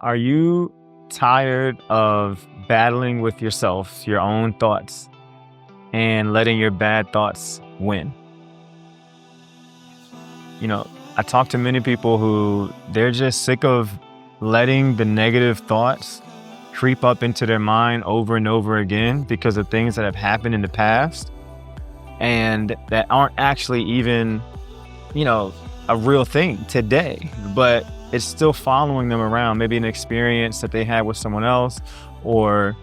Are you tired of battling with yourself, your own thoughts, and letting your bad thoughts win? I talk to many people who they're just sick of letting the negative thoughts creep up into their mind over and over again because of things that have happened in the past and that aren't actually even, a real thing today, but it's still following them around. Maybe an experience that they had with someone else, or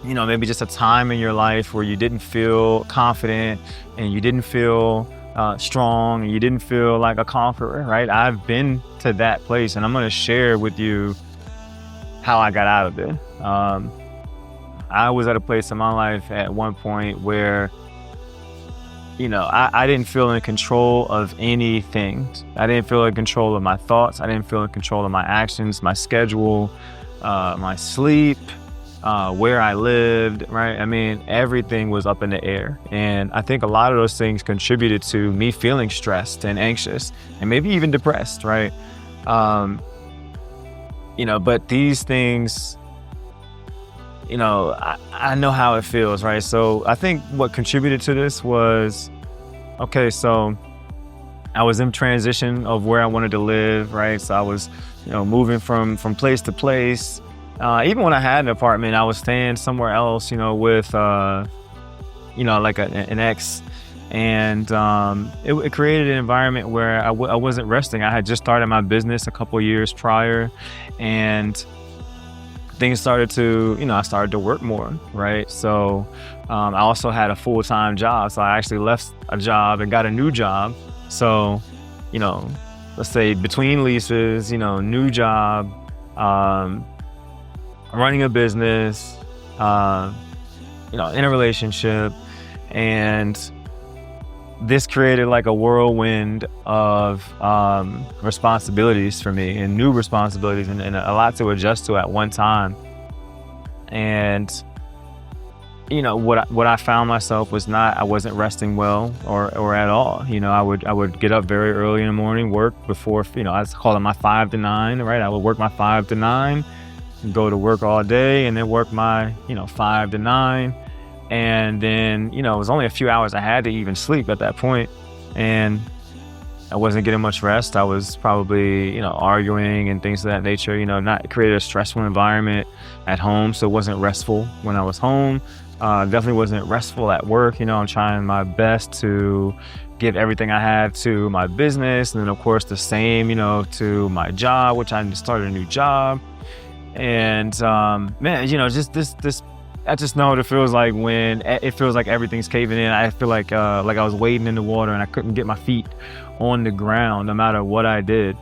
maybe just a time in your life where you didn't feel confident and you didn't feel strong and you didn't feel like a conqueror, right? I've been to that place, and I'm going to share with you how I got out of it. I was at a place in my life at one point where I didn't feel in control of anything. I didn't feel in control of my thoughts. I didn't feel in control of my actions, my schedule, my sleep, where I lived, right? I mean, everything was up in the air. And I think a lot of those things contributed to me feeling stressed and anxious and maybe even depressed, right? But these things, I know how it feels, right? So I think what contributed to this was, so I was in transition of where I wanted to live, right? So I was, moving from place to place. Even when I had an apartment, I was staying somewhere else, with, like an ex. And it created an environment where I wasn't resting. I had just started my business a couple years prior, and things started to, I started to work more, right? So I also had a full-time job. So I actually left a job and got a new job. So, let's say between leases, new job, running a business, in a relationship. And this created like a whirlwind of responsibilities for me, and new responsibilities, and a lot to adjust to at one time. And what I found myself was I wasn't resting well or at all. I would get up very early in the morning, work before, I call it my 5 to 9, right? I would work my 5 to 9, go to work all day, and then work my 5 to 9. And then, it was only a few hours I had to even sleep at that point. And I wasn't getting much rest. I was probably, arguing and things of that nature, not created a stressful environment at home. So it wasn't restful when I was home. Definitely wasn't restful at work. I'm trying my best to give everything I have to my business. And then of course the same, to my job, which I just started a new job. And, just this, I just know what it feels like when it feels like everything's caving in. I feel like I was wading in the water and I couldn't get my feet on the ground no matter what I did.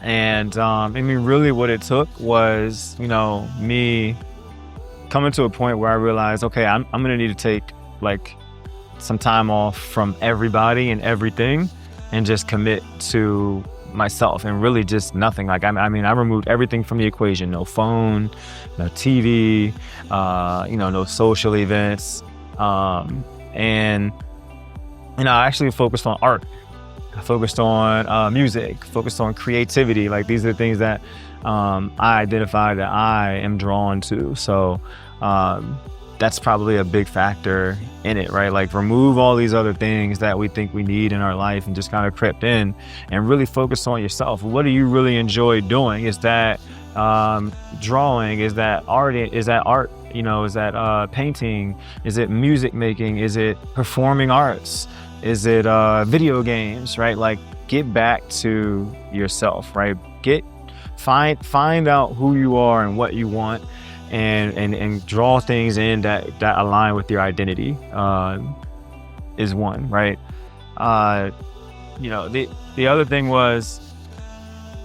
And really what it took was, me coming to a point where I realized, okay, I'm gonna need to take like some time off from everybody and everything and just commit to myself and really just nothing. Like, I removed everything from the equation. No phone, no TV, no social events. And I actually focused on art. I focused on music, focused on creativity. Like, these are the things that I identify that I am drawn to. So that's probably a big factor in it, right? Like, remove all these other things that we think we need in our life and just kind of crept in, and really focus on yourself. What do you really enjoy doing? Is that drawing? Is that art? Is that painting? Is it music making? Is it performing arts? Is it video games, right? Like, get back to yourself, right? Find out who you are and what you want, and draw things in that align with your identity, is one, right? The other thing was,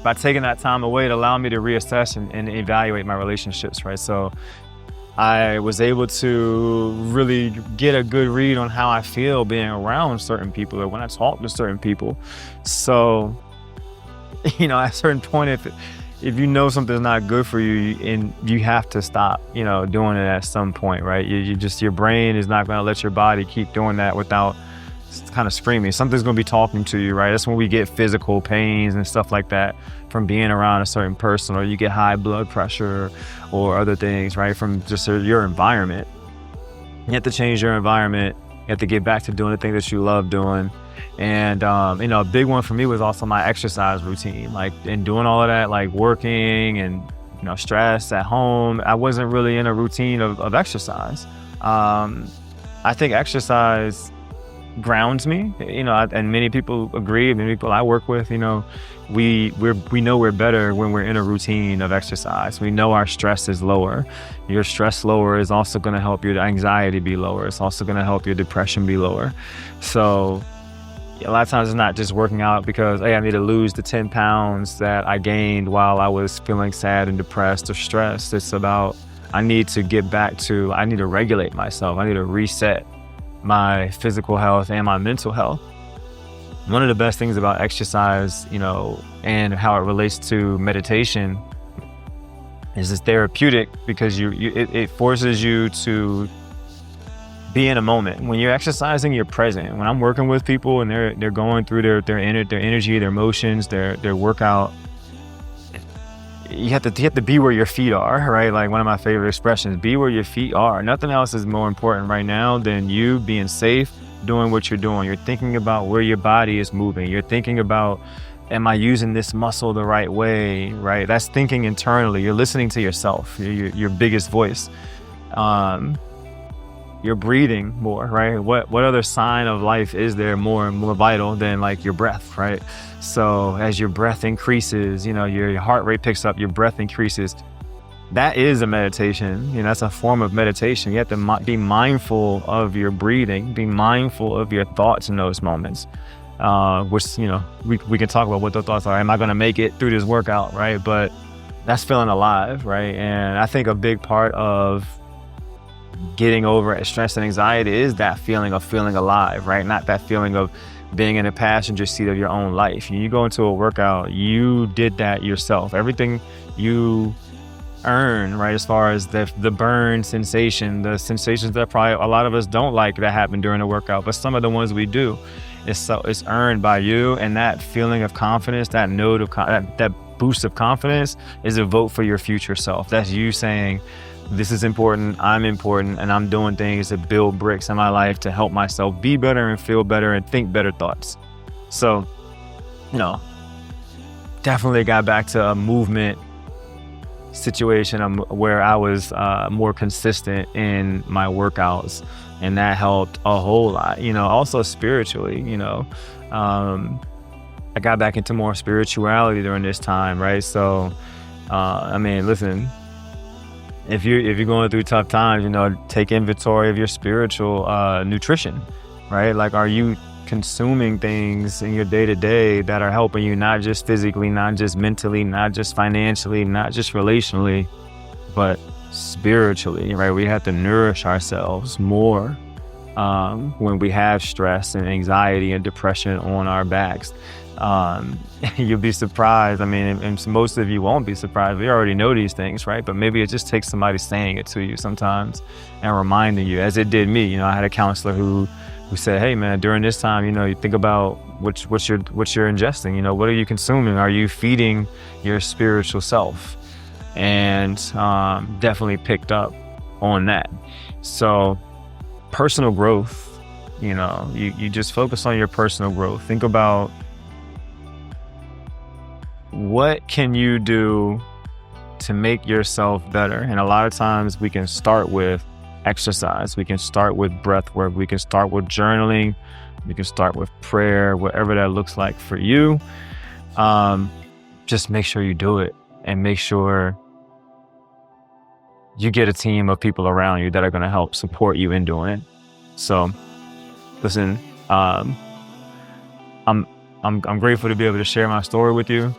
by taking that time away, it allowed me to reassess and evaluate my relationships, right? So I was able to really get a good read on how I feel being around certain people, or when I talk to certain people. So, at a certain point, if you know something's not good for you, and you have to stop, doing it at some point, right? Your brain is not going to let your body keep doing that without kind of screaming. Something's going to be talking to you, right? That's when we get physical pains and stuff like that. from being around a certain person, or you get high blood pressure or other things, right? From just your environment. You have to change your environment. You have to get back to doing the thing that you love doing. And, a big one for me was also my exercise routine, like, and doing all of that, like working and, stress at home. I wasn't really in a routine of exercise. I think exercise grounds me, and many people agree, many people I work with, we know we're better when we're in a routine of exercise. We know our stress is lower. Your stress lower is also going to help your anxiety be lower. It's also going to help your depression be lower. So a lot of times it's not just working out because, hey, I need to lose the 10 pounds that I gained while I was feeling sad and depressed or stressed. It's about, I need to regulate myself. I need to reset my physical health and my mental health. One of the best things about exercise, and how it relates to meditation is it's therapeutic because it forces you to be in a moment. When you're exercising, you're present. When I'm working with people and they're going through their energy, their emotions, their workout, you have to be where your feet are, right? Like one of my favorite expressions, be where your feet are. Nothing else is more important right now than you being safe, doing what you're doing. You're thinking about where your body is moving. You're thinking about, am I using this muscle the right way, right? That's thinking internally. You're listening to yourself, your biggest voice. You're breathing more, right? What other sign of life is there more vital than like your breath, right? So as your breath increases, your heart rate picks up, your breath increases. That is a meditation. That's a form of meditation. You have to be mindful of your breathing, be mindful of your thoughts in those moments. Which, we can talk about what those thoughts are. Am I going to make it through this workout, right? But that's feeling alive, right? And I think a big part of getting over stress and anxiety is that feeling of feeling alive, right? Not that feeling of being in a passenger seat of your own life. You go into a workout, you did that yourself. Everything you earn, right, as far as the burn sensation, the sensations that probably a lot of us don't like that happen during a workout, but some of the ones we do, it's earned by you. And that feeling of confidence, that note of that boost of confidence is a vote for your future self. That's you saying, this is important, I'm important, and I'm doing things to build bricks in my life to help myself be better and feel better and think better thoughts. So, definitely got back to a movement situation where I was more consistent in my workouts, and that helped a whole lot. Also spiritually, I got back into more spirituality during this time, right? So, listen, if you're going through tough times, take inventory of your spiritual nutrition, right? Like, are you consuming things in your day-to-day that are helping you, not just physically, not just mentally, not just financially, not just relationally, but spiritually, right? We have to nourish ourselves more when we have stress and anxiety and depression on our backs. You'll be surprised. And most of you won't be surprised. We already know these things, right? But maybe it just takes somebody saying it to you sometimes and reminding you, as it did me. I had a counselor who said, hey man, during this time, you think about what you're ingesting. What are you consuming? Are you feeding your spiritual self? And definitely picked up on that. So personal growth, you just focus on your personal growth. Think about, what can you do to make yourself better? And a lot of times we can start with exercise. We can start with breath work. We can start with journaling. We can start with prayer, whatever that looks like for you. Just make sure you do it, and make sure you get a team of people around you that are going to help support you in doing it. So listen, I'm grateful to be able to share my story with you.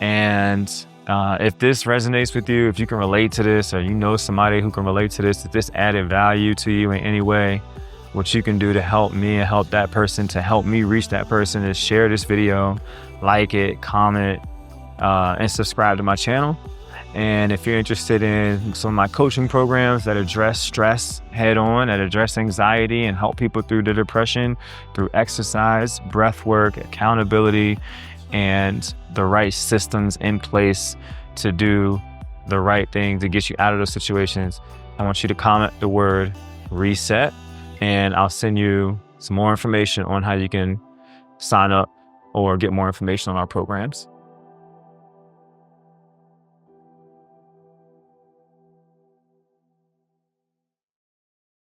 And if this resonates with you, if you can relate to this, or somebody who can relate to this, if this added value to you in any way, what you can do to help me and help that person, to help me reach that person, is share this video, like it, comment, and subscribe to my channel. And if you're interested in some of my coaching programs that address stress head on, that address anxiety and help people through the depression, through exercise, breath work, accountability, and the right systems in place to do the right thing to get you out of those situations, I want you to comment the word reset, and I'll send you some more information on how you can sign up or get more information on our programs.